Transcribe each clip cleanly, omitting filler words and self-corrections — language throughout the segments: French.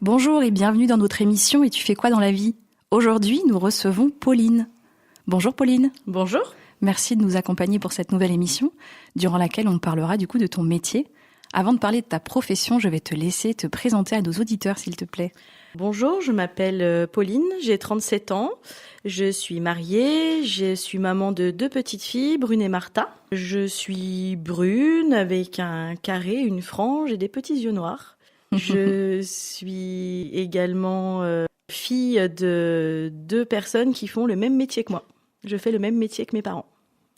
Bonjour et bienvenue dans notre émission Et tu fais quoi dans la vie ? Aujourd'hui, nous recevons Pauline. Bonjour Pauline. Bonjour. Merci de nous accompagner pour cette nouvelle émission, durant laquelle on parlera du coup de ton métier. Avant de parler de ta profession, je vais te laisser te présenter à nos auditeurs, s'il te plaît. Bonjour, je m'appelle Pauline, j'ai 37 ans. Je suis mariée, je suis maman de 2 petites filles, Brune et Martha. Je suis brune avec un carré, une frange et des petits yeux noirs. Je suis également fille de 2 personnes qui font le même métier que moi. Je fais le même métier que mes parents.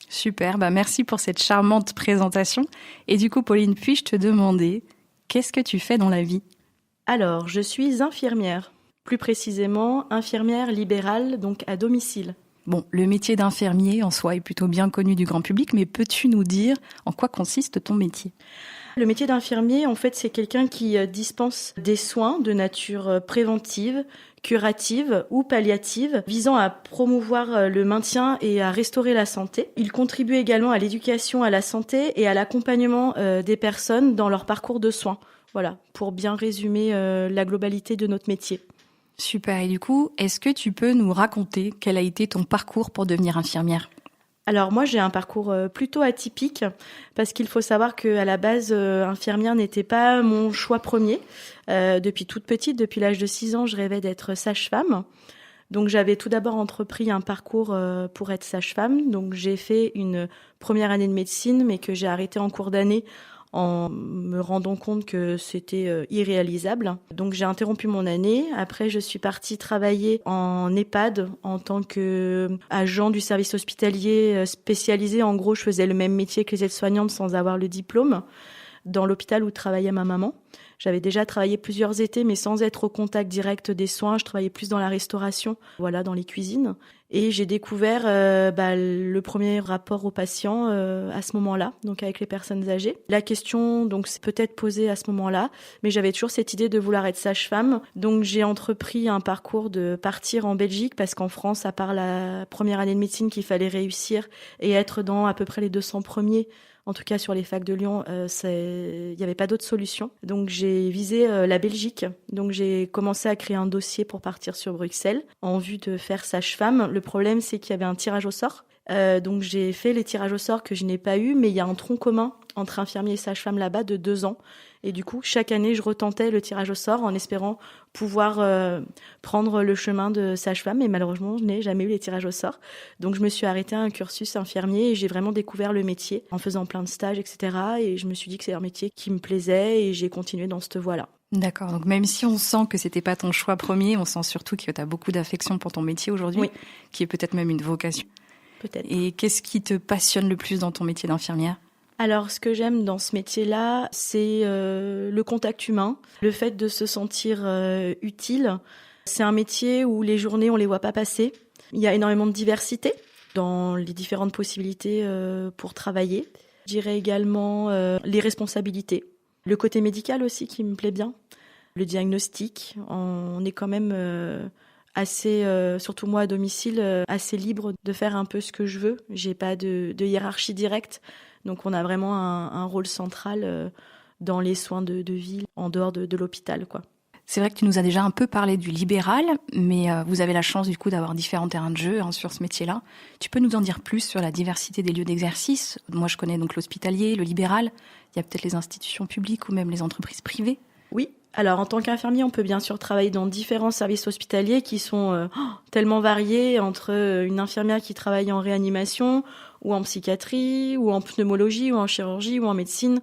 Super, merci pour cette charmante présentation. Et du coup, Pauline, puis-je te demander, qu'est-ce que tu fais dans la vie ? Alors, je suis infirmière. Plus précisément, infirmière libérale, donc à domicile. Bon, le métier d'infirmier en soi est plutôt bien connu du grand public, mais peux-tu nous dire en quoi consiste ton métier ? Le métier d'infirmier, en fait, c'est quelqu'un qui dispense des soins de nature préventive, curative ou palliative, visant à promouvoir le maintien et à restaurer la santé. Il contribue également à l'éducation à la santé et à l'accompagnement des personnes dans leur parcours de soins. Voilà, pour bien résumer la globalité de notre métier. Super, et du coup, est-ce que tu peux nous raconter quel a été ton parcours pour devenir infirmière ? Alors moi, j'ai un parcours plutôt atypique parce qu'il faut savoir qu'à la base, infirmière n'était pas mon choix premier. Depuis toute petite, depuis l'âge de 6 ans, je rêvais d'être sage-femme. Donc j'avais tout d'abord entrepris un parcours pour être sage-femme. Donc j'ai fait une première année de médecine, mais que j'ai arrêtée en cours d'année en me rendant compte que c'était irréalisable. Donc j'ai interrompu mon année. Après, je suis partie travailler en EHPAD en tant qu'agent du service hospitalier spécialisé. En gros, je faisais le même métier que les aides-soignantes sans avoir le diplôme, dans l'hôpital où travaillait ma maman. J'avais déjà travaillé plusieurs étés, mais sans être au contact direct des soins. Je travaillais plus dans la restauration, dans les cuisines. Et j'ai découvert le premier rapport aux patients à ce moment-là, donc avec les personnes âgées. La question donc s'est peut-être posée à ce moment-là, mais j'avais toujours cette idée de vouloir être sage-femme. Donc j'ai entrepris un parcours de partir en Belgique, parce qu'en France, à part la première année de médecine qu'il fallait réussir et être dans à peu près les 200 premiers, en tout cas sur les facs de Lyon, il n'y avait pas d'autre solution. Donc j'ai visé la Belgique. Donc j'ai commencé à créer un dossier pour partir sur Bruxelles en vue de faire sage-femme. Le problème, c'est qu'il y avait un tirage au sort. Donc j'ai fait les tirages au sort que je n'ai pas eu, mais il y a un tronc commun entre infirmier et sage-femme là-bas de 2 ans. Et du coup, chaque année, je retentais le tirage au sort en espérant pouvoir prendre le chemin de sage-femme. Et malheureusement, je n'ai jamais eu les tirages au sort. Donc, je me suis arrêtée à un cursus infirmier et j'ai vraiment découvert le métier en faisant plein de stages, etc. Et je me suis dit que c'est un métier qui me plaisait et j'ai continué dans cette voie-là. D'accord, donc même si on sent que c'était pas ton choix premier, on sent surtout que tu as beaucoup d'affection pour ton métier aujourd'hui, oui. Qui est peut-être même une vocation. Peut-être. Et qu'est-ce qui te passionne le plus dans ton métier d'infirmière ? Alors, ce que j'aime dans ce métier-là, c'est le contact humain, le fait de se sentir utile. C'est un métier où les journées, on les voit pas passer. Il y a énormément de diversité dans les différentes possibilités pour travailler. Je dirais également les responsabilités. Le côté médical aussi qui me plaît bien. Le diagnostic, on est quand même assez, surtout moi à domicile, assez libre de faire un peu ce que je veux. J'ai pas de hiérarchie directe. Donc on a vraiment un rôle central dans les soins de ville, en dehors de l'hôpital, quoi. C'est vrai que tu nous as déjà un peu parlé du libéral, mais vous avez la chance du coup d'avoir différents terrains de jeu sur ce métier-là. Tu peux nous en dire plus sur la diversité des lieux d'exercice ? Moi je connais donc l'hospitalier, le libéral, il y a peut-être les institutions publiques ou même les entreprises privées. Oui, alors en tant qu'infirmier, on peut bien sûr travailler dans différents services hospitaliers qui sont tellement variés, entre une infirmière qui travaille en réanimation ou en psychiatrie ou en pneumologie ou en chirurgie ou en médecine.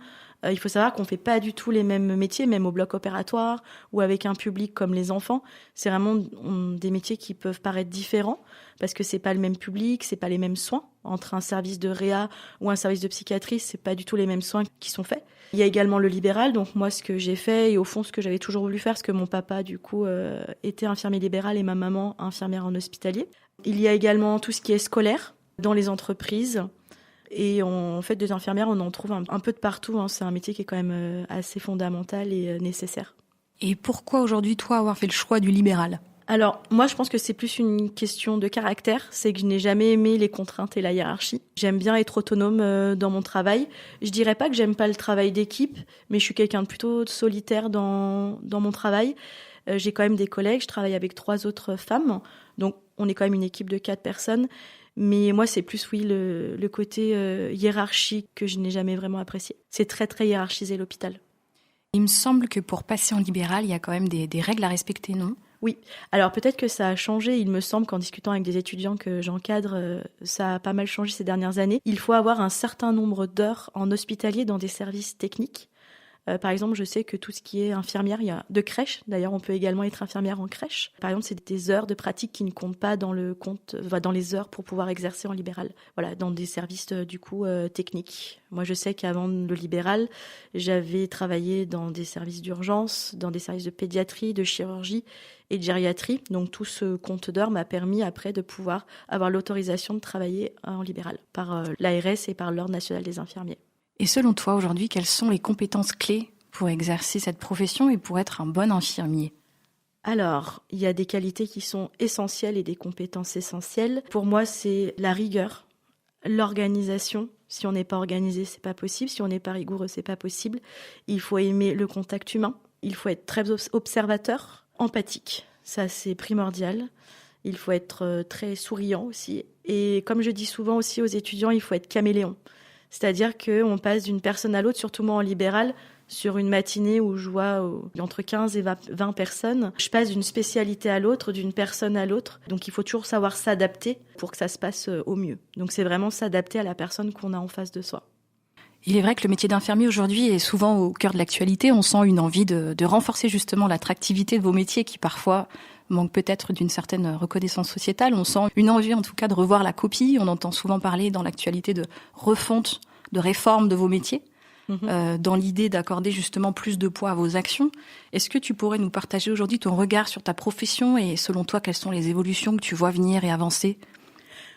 Il faut savoir qu'on ne fait pas du tout les mêmes métiers, même au bloc opératoire ou avec un public comme les enfants. C'est vraiment des métiers qui peuvent paraître différents parce que c'est pas le même public, c'est pas les mêmes soins. Entre un service de réa ou un service de psychiatrie, c'est pas du tout les mêmes soins qui sont faits. Il y a également le libéral, donc moi ce que j'ai fait et au fond ce que j'avais toujours voulu faire, parce que mon papa du coup était infirmier libéral et ma maman infirmière en hospitalier. Il y a également tout ce qui est scolaire dans les entreprises. Et en fait, des infirmières, on en trouve un peu de partout. C'est un métier qui est quand même assez fondamental et nécessaire. Et pourquoi aujourd'hui, toi, avoir fait le choix du libéral ? Alors, moi, je pense que c'est plus une question de caractère. C'est que je n'ai jamais aimé les contraintes et la hiérarchie. J'aime bien être autonome dans mon travail. Je dirais pas que j'aime pas le travail d'équipe, mais je suis quelqu'un de plutôt solitaire dans mon travail. J'ai quand même des collègues, je travaille avec 3 autres femmes, donc on est quand même une équipe de 4 personnes. Mais moi, c'est plus, oui, le côté hiérarchique que je n'ai jamais vraiment apprécié. C'est très, très hiérarchisé, l'hôpital. Il me semble que pour passer en libéral, il y a quand même des règles à respecter, non ? Oui. Alors peut-être que ça a changé. Il me semble qu'en discutant avec des étudiants que j'encadre, ça a pas mal changé ces dernières années. Il faut avoir un certain nombre d'heures en hospitalier dans des services techniques. Par exemple, je sais que tout ce qui est infirmière, il y a de crèche. D'ailleurs, on peut également être infirmière en crèche. Par exemple, c'est des heures de pratique qui ne comptent pas dans dans les heures pour pouvoir exercer en libéral. Voilà, dans des services techniques. Moi, je sais qu'avant le libéral, j'avais travaillé dans des services d'urgence, dans des services de pédiatrie, de chirurgie et de gériatrie. Donc, tout ce compte d'heures m'a permis après de pouvoir avoir l'autorisation de travailler en libéral par l'ARS et par l'Ordre national des infirmiers. Et selon toi, aujourd'hui, quelles sont les compétences clés pour exercer cette profession et pour être un bon infirmier ? Alors, il y a des qualités qui sont essentielles et des compétences essentielles. Pour moi, c'est la rigueur, l'organisation. Si on n'est pas organisé, c'est pas possible. Si on n'est pas rigoureux, c'est pas possible. Il faut aimer le contact humain. Il faut être très observateur, empathique. Ça, c'est primordial. Il faut être très souriant aussi. Et comme je dis souvent aussi aux étudiants, il faut être caméléon. C'est-à-dire qu'on passe d'une personne à l'autre, surtout moi en libéral, sur une matinée où je vois entre 15 et 20 personnes. Je passe d'une spécialité à l'autre, d'une personne à l'autre. Donc il faut toujours savoir s'adapter pour que ça se passe au mieux. Donc c'est vraiment s'adapter à la personne qu'on a en face de soi. Il est vrai que le métier d'infirmier aujourd'hui est souvent au cœur de l'actualité. On sent une envie de renforcer justement l'attractivité de vos métiers qui parfois manque peut-être d'une certaine reconnaissance sociétale. On sent une envie en tout cas de revoir la copie. On entend souvent parler dans l'actualité de refonte, de réforme de vos métiers, dans l'idée d'accorder justement plus de poids à vos actions. Est-ce que tu pourrais nous partager aujourd'hui ton regard sur ta profession et selon toi, quelles sont les évolutions que tu vois venir et avancer ?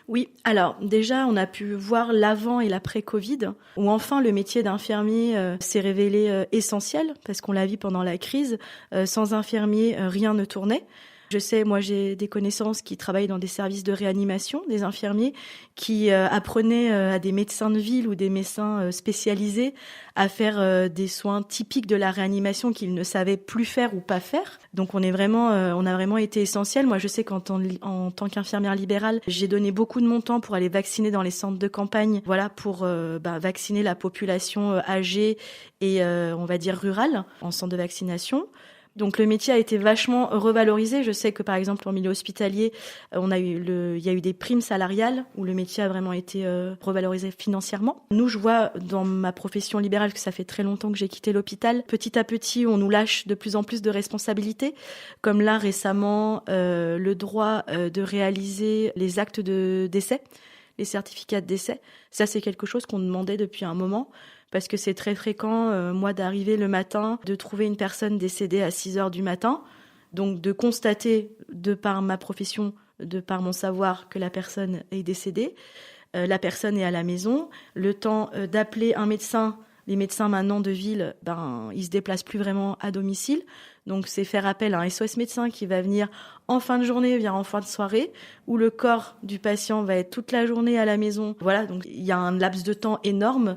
Oui, alors déjà, on a pu voir l'avant et l'après-Covid, où enfin le métier d'infirmier s'est révélé essentiel, parce qu'on l'a vu pendant la crise. Sans infirmier, rien ne tournait. Je sais, moi j'ai des connaissances qui travaillent dans des services de réanimation, des infirmiers qui apprenaient à des médecins de ville ou des médecins spécialisés à faire des soins typiques de la réanimation qu'ils ne savaient plus faire ou pas faire. Donc on a vraiment été essentiel. Moi je sais en tant qu'infirmière libérale, j'ai donné beaucoup de mon temps pour aller vacciner dans les centres de campagne, voilà, pour vacciner la population âgée et on va dire rurale en centre de vaccination. Donc le métier a été vachement revalorisé. Je sais que par exemple en milieu hospitalier, il y a eu des primes salariales où le métier a vraiment été revalorisé financièrement. Nous, je vois dans ma profession libérale que ça fait très longtemps que j'ai quitté l'hôpital. Petit à petit, on nous lâche de plus en plus de responsabilités, comme là récemment le droit de réaliser les actes de décès, les certificats de décès. Ça, c'est quelque chose qu'on demandait depuis un moment. Parce que c'est très fréquent, moi, d'arriver le matin, de trouver une personne décédée à 6 heures du matin. Donc, de constater, de par ma profession, de par mon savoir, que la personne est décédée. La personne est à la maison. Le temps d'appeler un médecin. Les médecins, maintenant, de ville, ils se déplacent plus vraiment à domicile. Donc, c'est faire appel à un SOS médecin qui va venir en fin de journée, venir en fin de soirée, où le corps du patient va être toute la journée à la maison. Voilà, donc il y a un laps de temps énorme.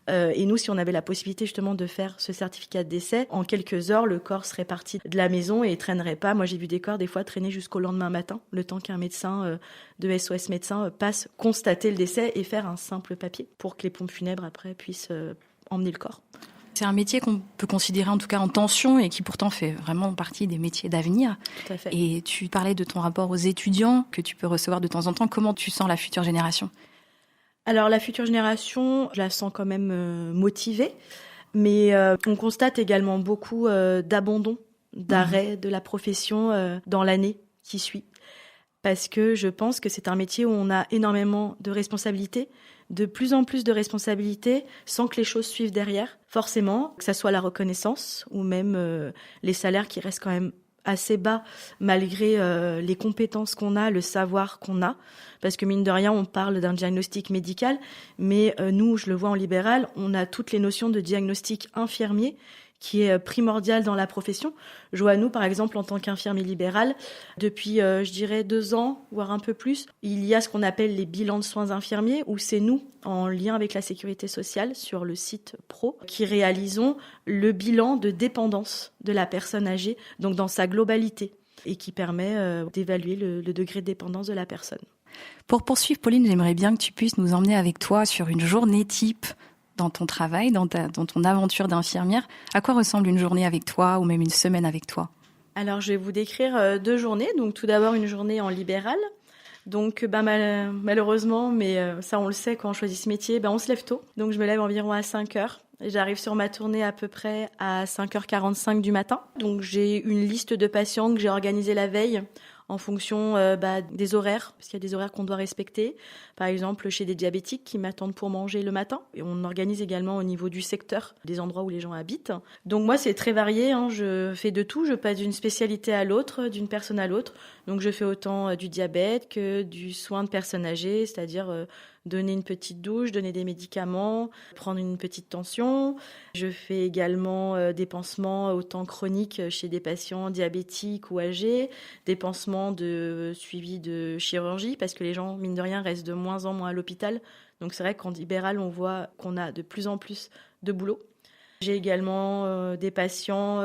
Et nous, si on avait la possibilité justement de faire ce certificat de décès, en quelques heures, le corps serait parti de la maison et traînerait pas. Moi, j'ai vu des corps des fois traîner jusqu'au lendemain matin, le temps qu'un médecin de SOS médecin passe constater le décès et faire un simple papier pour que les pompes funèbres après puissent emmener le corps. C'est un métier qu'on peut considérer en tout cas en tension et qui pourtant fait vraiment partie des métiers d'avenir. Tout à fait. Et tu parlais de ton rapport aux étudiants que tu peux recevoir de temps en temps. Comment tu sens la future génération ? Alors la future génération, je la sens quand même motivée, mais on constate également beaucoup d'abandon, d'arrêt de la profession dans l'année qui suit. Parce que je pense que c'est un métier où on a énormément de responsabilités, de plus en plus de responsabilités, sans que les choses suivent derrière, forcément, que ça soit la reconnaissance ou même les salaires qui restent quand même assez bas malgré les compétences qu'on a, le savoir qu'on a. Parce que mine de rien, on parle d'un diagnostic médical, mais nous, je le vois en libéral, on a toutes les notions de diagnostic infirmier qui est primordial dans la profession. Joannou, par exemple, en tant qu'infirmier libéral, depuis, je dirais, 2 ans, voire un peu plus, il y a ce qu'on appelle les bilans de soins infirmiers, où c'est nous, en lien avec la sécurité sociale, sur le site pro, qui réalisons le bilan de dépendance de la personne âgée, donc dans sa globalité, et qui permet d'évaluer le degré de dépendance de la personne. Pour poursuivre, Pauline, j'aimerais bien que tu puisses nous emmener avec toi sur une journée type dans ton travail, dans ton aventure d'infirmière. À quoi ressemble une journée avec toi ou même une semaine avec toi ? Alors, je vais vous décrire 2 journées. Donc, tout d'abord, une journée en libéral. Donc, malheureusement, mais ça, on le sait quand on choisit ce métier, on se lève tôt. Donc, je me lève environ à 5 heures. Et j'arrive sur ma tournée à peu près à 5h45 du matin. Donc, j'ai une liste de patients que j'ai organisée la veille en fonction des horaires, parce qu'il y a des horaires qu'on doit respecter. Par exemple, chez des diabétiques qui m'attendent pour manger le matin. Et on organise également au niveau du secteur, des endroits où les gens habitent. Donc moi, c'est très varié. Je fais de tout. Je passe d'une spécialité à l'autre, d'une personne à l'autre. Donc je fais autant du diabète que du soin de personnes âgées, c'est-à-dire donner une petite douche, donner des médicaments, prendre une petite tension. Je fais également des pansements autant chroniques chez des patients diabétiques ou âgés, des pansements de suivi de chirurgie, parce que les gens, mine de rien, restent de moins en moins à l'hôpital. Donc c'est vrai qu'en libéral, on voit qu'on a de plus en plus de boulot. J'ai également des patients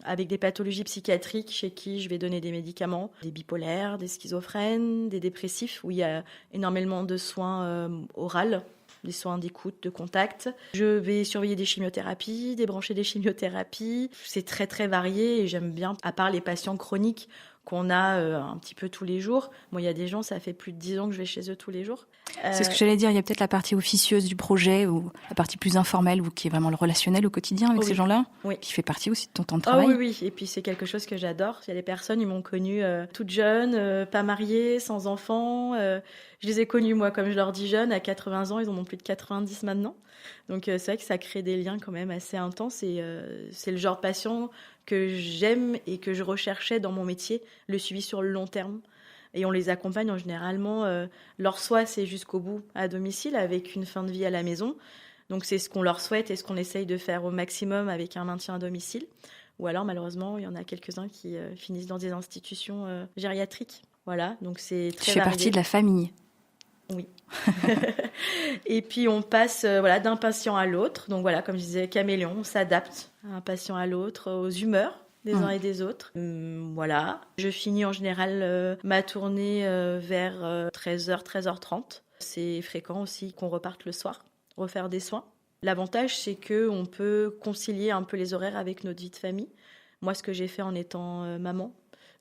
avec des pathologies psychiatriques chez qui je vais donner des médicaments, des bipolaires, des schizophrènes, des dépressifs, où il y a énormément de soins oraux, des soins d'écoute, de contact. Je vais surveiller des chimiothérapies, débrancher des chimiothérapies. C'est très très varié et j'aime bien, à part les patients chroniques qu'on a un petit peu tous les jours. Moi, il y a des gens, ça fait plus de 10 ans que je vais chez eux tous les jours. C'est ce que j'allais dire, il y a peut-être la partie officieuse du projet ou la partie plus informelle ou qui est vraiment le relationnel au quotidien avec ces gens-là, qui fait partie aussi de ton temps de travail. Oui. Et puis c'est quelque chose que j'adore. Il y a des personnes, ils m'ont connue toute jeune, pas mariée, sans enfants. Je les ai connus, moi, comme je leur dis jeunes, à 80 ans, ils en ont plus de 90 maintenant. Donc c'est vrai que ça crée des liens quand même assez intenses et c'est le genre de passion que j'aime et que je recherchais dans mon métier, le suivi sur le long terme. Et on les accompagne généralement, leur souhait c'est jusqu'au bout à domicile avec une fin de vie à la maison. Donc c'est ce qu'on leur souhaite et ce qu'on essaye de faire au maximum avec un maintien à domicile. Ou alors malheureusement, il y en a quelques-uns qui finissent dans des institutions gériatriques. Voilà, donc c'est très varié. Tu fais partie de la famille. Oui. Et puis on passe d'un patient à l'autre. Donc voilà, comme je disais, caméléon, on s'adapte d'un patient à l'autre, aux humeurs des uns et des autres. Voilà. Je finis en général ma tournée vers 13h, 13h30. C'est fréquent aussi qu'on reparte le soir, refaire des soins. L'avantage, c'est qu'on peut concilier un peu les horaires avec notre vie de famille. Moi, ce que j'ai fait en étant maman,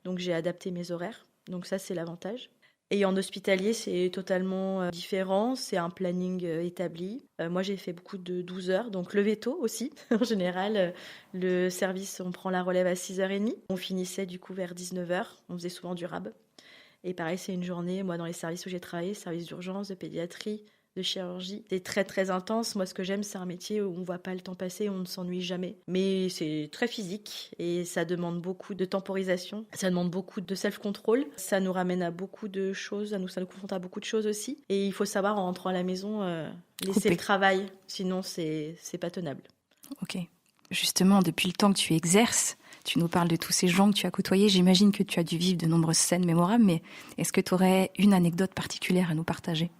donc j'ai adapté mes horaires. Donc ça, c'est l'avantage. Et en hospitalier, c'est totalement différent. C'est un planning établi. Moi, j'ai fait beaucoup de 12 heures, donc lever tôt aussi. En général, le service, on prend la relève à 6h30. On finissait du coup vers 19h. On faisait souvent du RAB. Et pareil, c'est une journée, moi, dans les services où j'ai travaillé, services d'urgence, de pédiatrie, de chirurgie. C'est très, très intense. Moi, ce que j'aime, c'est un métier où on ne voit pas le temps passer, on ne s'ennuie jamais. Mais c'est très physique et ça demande beaucoup de temporisation. Ça demande beaucoup de self-control. Ça nous ramène à beaucoup de choses, ça nous confronte à beaucoup de choses aussi. Et il faut savoir, en rentrant à la maison, laisser le travail. Sinon, c'est pas tenable. Ok. Justement, depuis le temps que tu exerces, tu nous parles de tous ces gens que tu as côtoyés. J'imagine que tu as dû vivre de nombreuses scènes mémorables, mais est-ce que tu aurais une anecdote particulière à nous partager ?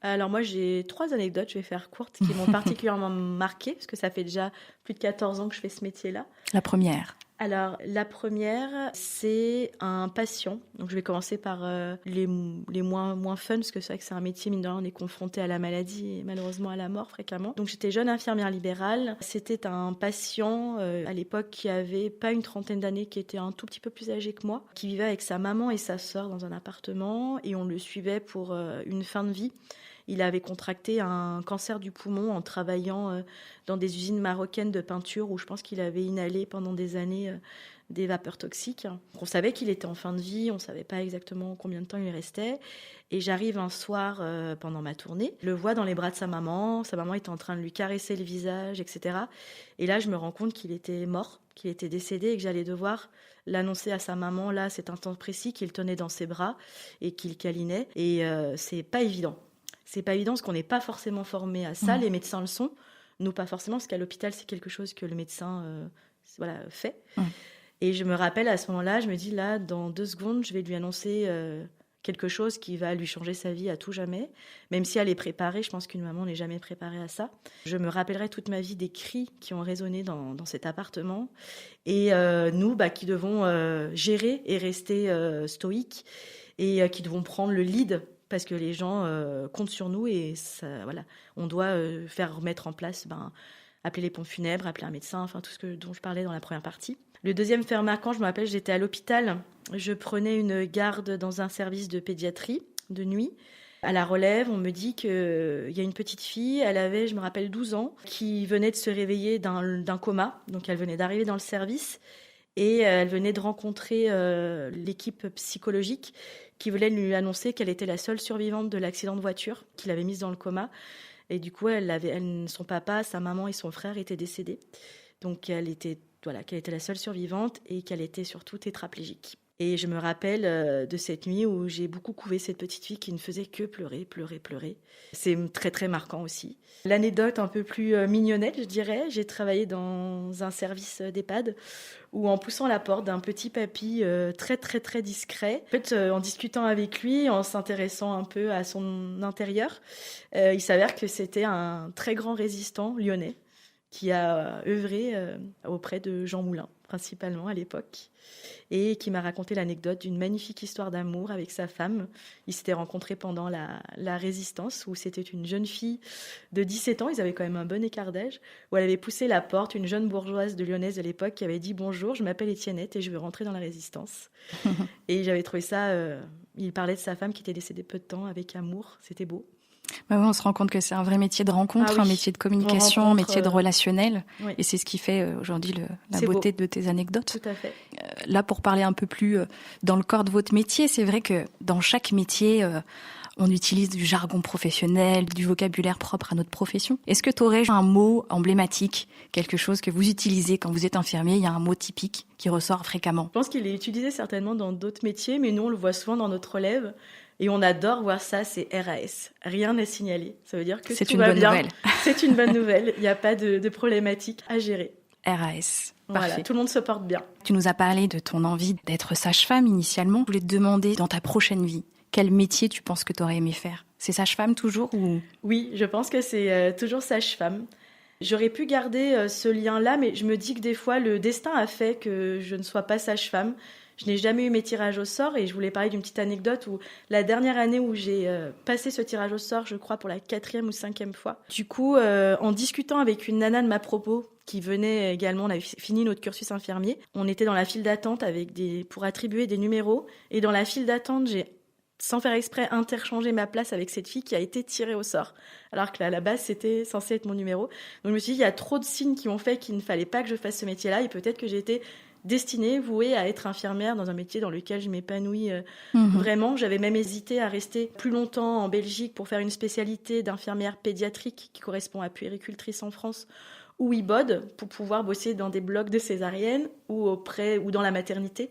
Alors moi, j'ai 3 anecdotes, je vais faire courtes, qui m'ont particulièrement marquée, parce que ça fait déjà plus de 14 ans que je fais ce métier-là. La première. Alors, la première, c'est un patient. Donc, je vais commencer par les moins fun, parce que c'est vrai que c'est un métier, mine de rien, on est confronté à la maladie et malheureusement à la mort fréquemment. Donc, j'étais jeune infirmière libérale. C'était un patient, à l'époque, qui avait pas une trentaine d'années, qui était un tout petit peu plus âgé que moi, qui vivait avec sa maman et sa sœur dans un appartement, et on le suivait pour une fin de vie. Il avait contracté un cancer du poumon en travaillant dans des usines marocaines de peinture où je pense qu'il avait inhalé pendant des années des vapeurs toxiques. On savait qu'il était en fin de vie, on ne savait pas exactement combien de temps il restait. Et j'arrive un soir pendant ma tournée, je le vois dans les bras de sa maman était en train de lui caresser le visage, etc. Et là, je me rends compte qu'il était mort, qu'il était décédé et que j'allais devoir l'annoncer à sa maman, là, c'est un temps précis, qu'il tenait dans ses bras et qu'il câlinait. Et c'est pas évident. C'est pas évident parce qu'on n'est pas forcément formé à ça, les médecins le sont. Nous, pas forcément, parce qu'à l'hôpital, c'est quelque chose que le médecin fait. Mmh. Et je me rappelle, à ce moment-là, je me dis, là, dans 2 secondes, je vais lui annoncer quelque chose qui va lui changer sa vie à tout jamais. Même si elle est préparée, je pense qu'une maman n'est jamais préparée à ça. Je me rappellerai toute ma vie des cris qui ont résonné dans cet appartement. Et nous, qui devons gérer et rester stoïques et qui devons prendre le lead parce que les gens comptent sur nous et ça, voilà, on doit faire mettre en place, appeler les pompes funèbres, appeler un médecin, enfin tout ce dont je parlais dans la première partie. Le deuxième fait marquant, je me rappelle, j'étais à l'hôpital, je prenais une garde dans un service de pédiatrie de nuit. À la relève, on me dit qu'il y a une petite fille, elle avait, je me rappelle, 12 ans, qui venait de se réveiller d'un coma. Donc elle venait d'arriver dans le service et elle venait de rencontrer l'équipe psychologique qui voulait lui annoncer qu'elle était la seule survivante de l'accident de voiture qui l'avait mise dans le coma. Et du coup, son papa, sa maman et son frère étaient décédés. Donc qu'elle était la seule survivante et qu'elle était surtout tétraplégique. Et je me rappelle de cette nuit où j'ai beaucoup couvé cette petite fille qui ne faisait que pleurer. C'est très très marquant aussi. L'anecdote un peu plus mignonnette, je dirais, j'ai travaillé dans un service d'EHPAD où en poussant la porte d'un petit papy très très très discret, en fait, en discutant avec lui, en s'intéressant un peu à son intérieur, il s'avère que c'était un très grand résistant lyonnais qui a œuvré auprès de Jean Moulin, principalement à l'époque, et qui m'a raconté l'anecdote d'une magnifique histoire d'amour avec sa femme. Ils s'étaient rencontrés pendant la Résistance, où c'était une jeune fille de 17 ans, ils avaient quand même un bon écart d'âge, où elle avait poussé la porte, une jeune bourgeoise de lyonnaise de l'époque qui avait dit « Bonjour, je m'appelle Étiennette et je veux rentrer dans la Résistance ». Et j'avais trouvé ça... il parlait de sa femme qui était décédée peu de temps, avec amour, c'était beau. On se rend compte que c'est un vrai métier de rencontre, un métier de communication, un métier de relationnel. Oui. Et c'est ce qui fait aujourd'hui la beauté de tes anecdotes. Tout à fait. Là, pour parler un peu plus dans le corps de votre métier, c'est vrai que dans chaque métier, on utilise du jargon professionnel, du vocabulaire propre à notre profession. Est-ce que tu aurais un mot emblématique, quelque chose que vous utilisez quand vous êtes infirmier? Il y a un mot typique qui ressort fréquemment. Je pense qu'il est utilisé certainement dans d'autres métiers, mais nous, on le voit souvent dans notre relève. Et on adore voir ça, c'est RAS. Rien à signaler. Ça veut dire que tout va bien. C'est une bonne nouvelle. Il n'y a pas de problématique à gérer. RAS. Parfait. Voilà, tout le monde se porte bien. Tu nous as parlé de ton envie d'être sage-femme initialement. Je voulais te demander, dans ta prochaine vie, quel métier tu penses que tu aurais aimé faire? C'est sage-femme toujours ou... Oui, je pense que c'est toujours sage-femme. J'aurais pu garder ce lien-là, mais je me dis que des fois, le destin a fait que je ne sois pas sage-femme. Je n'ai jamais eu mes tirages au sort et je voulais parler d'une petite anecdote où la dernière année où j'ai passé ce tirage au sort, je crois pour la 4e ou 5e fois. Du coup, en discutant avec une nana de ma propo qui venait également, on avait fini notre cursus infirmier, on était dans la file d'attente pour attribuer des numéros et dans la file d'attente, j'ai sans faire exprès interchangé ma place avec cette fille qui a été tirée au sort. Alors que à la base, c'était censé être mon numéro. Donc je me suis dit, il y a trop de signes qui ont fait qu'il ne fallait pas que je fasse ce métier-là et peut-être que j'ai été destinée, vouée à être infirmière dans un métier dans lequel je m'épanouis vraiment. J'avais même hésité à rester plus longtemps en Belgique pour faire une spécialité d'infirmière pédiatrique qui correspond à puéricultrice en France ou IBOD pour pouvoir bosser dans des blocs de césarienne ou dans la maternité.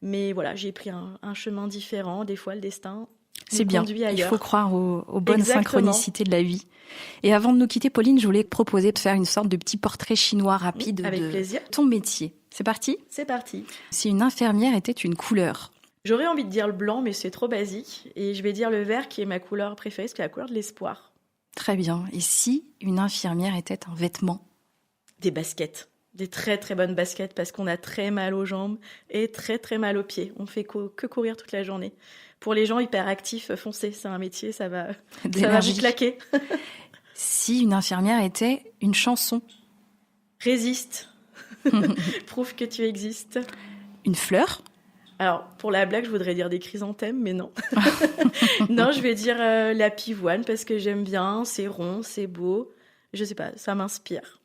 Mais voilà, j'ai pris un chemin différent. Des fois, le destin c'est bien. Il faut croire aux bonnes synchronicités de la vie. Et avant de nous quitter, Pauline, je voulais te proposer de faire une sorte de petit portrait chinois rapide avec plaisir. Ton métier. C'est parti ? C'est parti. Si une infirmière était une couleur? J'aurais envie de dire le blanc, mais c'est trop basique. Et je vais dire le vert, qui est ma couleur préférée, c'est la couleur de l'espoir. Très bien. Et si une infirmière était un vêtement? Des baskets. Des très très bonnes baskets, parce qu'on a très mal aux jambes et très très mal aux pieds. On fait que courir toute la journée. Pour les gens hyperactifs, foncez, c'est un métier, ça va vous claquer. Si une infirmière était une chanson? Résiste. Prouve que tu existes. Une fleur? Alors, pour la blague, je voudrais dire des chrysanthèmes, mais non. Non, je vais dire la pivoine, parce que j'aime bien, c'est rond, c'est beau. Je sais pas, ça m'inspire.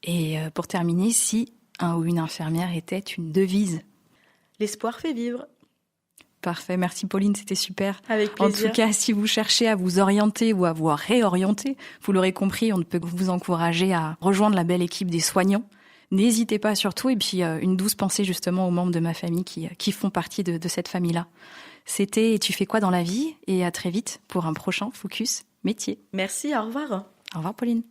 Et pour terminer, si un ou une infirmière était une devise? L'espoir fait vivre. Parfait, merci Pauline, c'était super. Avec plaisir. En tout cas, si vous cherchez à vous orienter ou à vous réorienter, vous l'aurez compris, on ne peut que vous encourager à rejoindre la belle équipe des soignants. N'hésitez pas surtout, et puis une douce pensée justement aux membres de ma famille qui font partie de cette famille-là. C'était « Tu fais quoi dans la vie ?» et à très vite pour un prochain Focus Métier. Merci, au revoir. Au revoir Pauline.